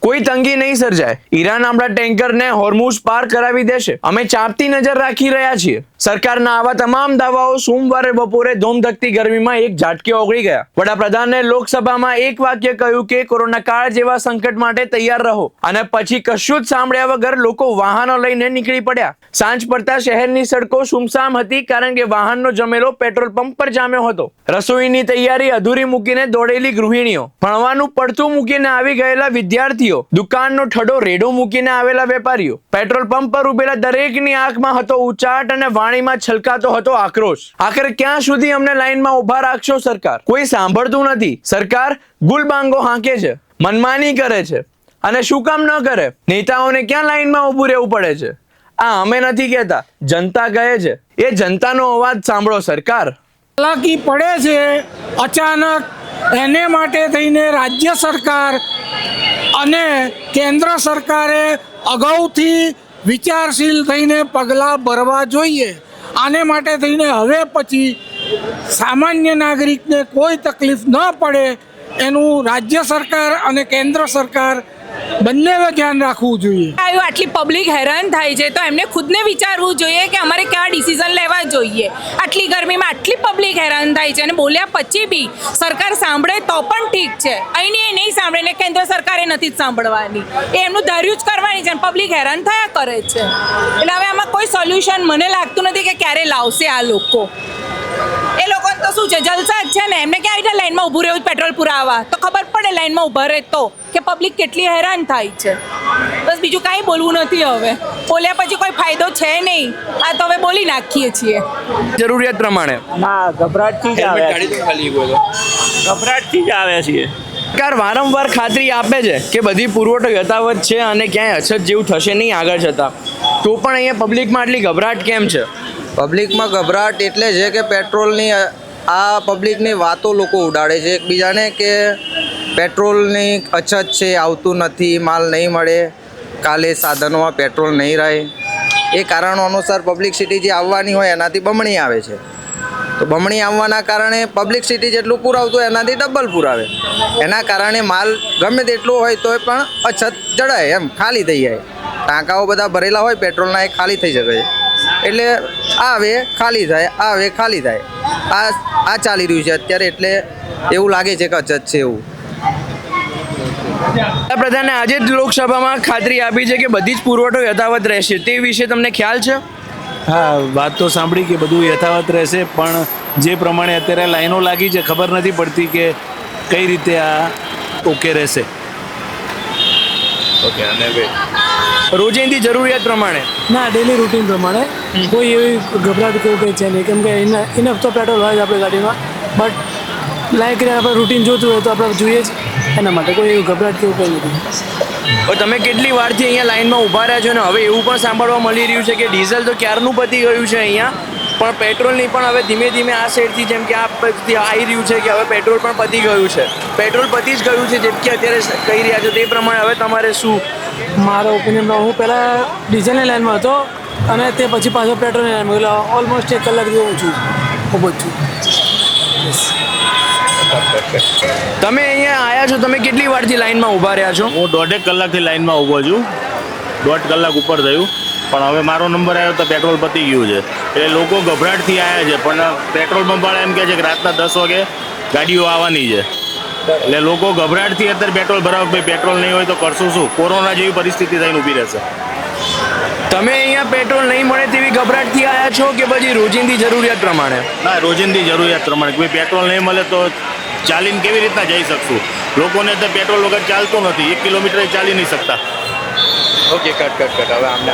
કોઈ તંગી નહીં સર્જાય. ઈરાન આપણા ટેન્કરને હોર્મુઝ પાર કરાવી દેશે. અમે ચાંપતી નજર રાખી રહ્યા છીએ. સરકારના આવા તમામ દાવાઓ સોમવારે બપોરે ધોમધકતી ગરમીમાં એક ઝાટકે ઓગળી ગયા. વડાપ્રધાને લોકસભામાં એક વાક્ય કહ્યું કે કોરોના કાળ જેવા સંકટ માટે તૈયાર રહો, અને પછી કશું જ સાંભળ્યા વગર લોકો વાહનો લઈને નીકળી પડ્યા. સાંજ પડતા શહેરની સડકો સુમસામ હતી, કારણ કે વાહનનો જમેલો પેટ્રોલ પંપ પર જામ્યો હતો. રસોઈની તૈયારી અધૂરી મૂકીને દોડેલી ગૃહિણીઓ, ભણવાનું પડતું મૂકીને આવી ગયેલા વિદ્યાર્થીઓ, દુકાનનો ઠડો રેડો મૂકીને આવેલા વેપારીઓ, પેટ્રોલ પંપ પર ઉભેલા દરેકની આંખમાં હતો ઉચાટ અને વાણીમાં છલકાતો હતો આક્રોશ. આખરે ક્યાં સુધી અમને લાઈનમાં ઉભા રાખશો સરકાર? કોઈ સાંભળતું નથી. સરકાર ગુલબાંગો હાંકે છે, મનમાની કરે છે. અને શું કામ ન કરે? નેતાઓને ક્યાં લાઈનમાં ઊભું રહેવું પડે છે? આ અમે નથી કહેતા, જનતા કહે છે. એ જનતાનો અવાજ સાંભળો સરકાર. હાલાકી પડે છે અચાનક, એને માટે થઈને રાજ્ય સરકાર અને કેન્દ્ર સરકારે અગાઉથી વિચારશીલ થઈને પગલાં ભરવા જોઈએ. આને માટે થઈને હવે પછી સામાન્ય નાગરિકને કોઈ તકલીફ ન પડે એનું રાજ્ય સરકાર અને કેન્દ્ર સરકાર બંને ધ્યાન રાખવું જોઈએ. આટલી પબ્લિક હેરાન થાય છે તો એમને ખુદને વિચારવું જોઈએ કે અમારે કયા ડિસિઝન લેવા જોઈએ. આટલી ગરમીમાં આટલી પબ્લિક હેરાન થાય છે અને બોલ્યા પછી બી સરકાર સાંભળે તો પણ ઠીક છે. અહીંની એ નહીં સાંભળે ને કેન્દ્ર સરકારે નથી જ સાંભળવાની, એ એમનું ધાર્યું જ કરવાની છે અને પબ્લિક હેરાન થયા કરે છે. એટલે હવે આમાં કોઈ સોલ્યુશન મને લાગતું નથી કે ક્યારે લાવશે આ લોકો. એ લોકો તો શું છે, જલસા જ છે ને. એમને ક્યાં એટલે લાઈનમાં ઊભું રહેવું પેટ્રોલ પુરાવા તો ખબર પડે લાઈનમાં ઊભા રહે તો કે પબ્લિક કેટલી હેરાન થાય છે. બસ બીજું કાંઈ બોલવું નથી. હવે બોલ્યા પછી કોઈ ફાયદો છે નહીં. આ તો હવે બોલી નાખીએ છીએ જરૂરિયાત પ્રમાણે. ના, ગભરાટથી જ આવે છીએ. સરકાર વારંવાર ખાતરી આપે છે કે બધી પુરવઠો યથાવત છે અને ક્યાંય અછત જેવું થશે નહીં આગળ જતા. તો પણ અહીંયા પબ્લિકમાં આટલી ગભરાટ કેમ છે? પબ્લિકમાં ગભરાટ એટલે છે કે પેટ્રોલની આ પબ્લિકની વાતો લોકો ઉડાડે છે એકબીજાને કે પેટ્રોલની અછત છે, આવતું નથી, માલ નહીં મળે, કાલે સાધનોમાં પેટ્રોલ નહીં રહે. એ કારણો અનુસાર પબ્લિકસિટી જે આવવાની હોય એનાથી બમણી આવે છે. તો બમણી આવવાના કારણે પબ્લિકસિટી જેટલું પુરાવતું એનાથી ડબલ પુરાવે. એના કારણે માલ ગમે તેટલું હોય તો પણ અછત જડાય, એમ ખાલી થઈ જાય. ટાંકાઓ બધા ભરેલા હોય પેટ્રોલના, એ ખાલી થઈ શકે છે. એટલે આવે ખાલી થાય, આવે ખાલી થાય. આ ચાલી રહ્યું છે અત્યારે. એટલે એવું લાગે છે કે અછત છે એવું. વડાપ્રધાને આજે જ લોકસભામાં ખાતરી આપી છે કે બધી જ પુરવઠો યથાવત રહેશે. તે વિશે તમને ખ્યાલ છે? હા, વાત તો સાંભળી કે બધું યથાવત રહેશે, પણ જે પ્રમાણે અત્યારે લાઈનો લાગી છે ખબર નથી પડતી કે કઈ રીતે આ ઓકે રહેશે. ઓકે. અને રોજિંદી જરૂરિયાત પ્રમાણે ના, ડેલી રૂટીન પ્રમાણે કોઈ એવી ગભરાટ કેવું કંઈ છે નહીં, કેમ કે ઇનફ તો પેટ્રોલ હોય જ આપણી ગાડીમાં. બટ લાઈક આપણે રૂટીન જોતું હોય તો આપણે જોઈએ જ, એના માટે કોઈ એવું ગભરાટ કેવું કંઈ નથી. તમે કેટલી વારથી અહીંયા લાઈનમાં ઊભા રહ્યા છો ને હવે એવું પણ સાંભળવા મળી રહ્યું છે કે ડીઝલ તો ક્યારનું પતી ગયું છે અહીંયા, પણ પેટ્રોલની પણ હવે ધીમે ધીમે આ સાઈડથી જેમ કે આ આવી રહ્યું છે કે હવે પેટ્રોલ પણ પતી ગયું છે. પેટ્રોલ પતી જ ગયું છે જેમ કે અત્યારે કહી રહ્યા છો, તે પ્રમાણે હવે તમારે શું? મારા ઓપિનિયનમાં હું પહેલાં ડીઝલની લાઈનમાં હતો અને તે પછી પાછો પેટ્રોલની લાઈનમાં, એટલે ઓલમોસ્ટ 1 કલાક જેવું છું ઊભો જ છું. તમે અહીંયા આવ્યા છો, તમે કેટલી વારથી લાઈનમાં ઊભા રહ્યા છો? હું 1.5 કલાકથી લાઈનમાં ઊભો છું. 1.5 કલાક ઉપર થયું, પણ હવે મારો નંબર આવ્યો તો પેટ્રોલ પતી ગયું છે. એટલે લોકો ગભરાટથી આવ્યા છે, પણ પેટ્રોલ પંપવાળા એમ કહે છે કે રાતના 10 વાગે ગાડીઓ આવવાની છે. એટલે લોકો ગભરાટથી અત્યારે પેટ્રોલ ભરાવ, ભાઈ પેટ્રોલ નહીં હોય તો કરશું શું? કોરોના જેવી પરિસ્થિતિ થઈને ઊભી રહેશે. તમે અહીંયા પેટ્રોલ નહીં મળે તેવી ગભરાટથી આવ્યા છો કે પછી રોજિંદી જરૂરિયાત પ્રમાણે? ના, રોજિંદી જરૂરિયાત પ્રમાણે. ભાઈ પેટ્રોલ નહીં મળે તો ચાલીને કેવી રીતના જઈ શકશું? લોકોને તો પેટ્રોલ વગર ચાલતું નથી, 1 કિલોમીટર ચાલી નહીં શકતા. Okay, cut. હવે આમને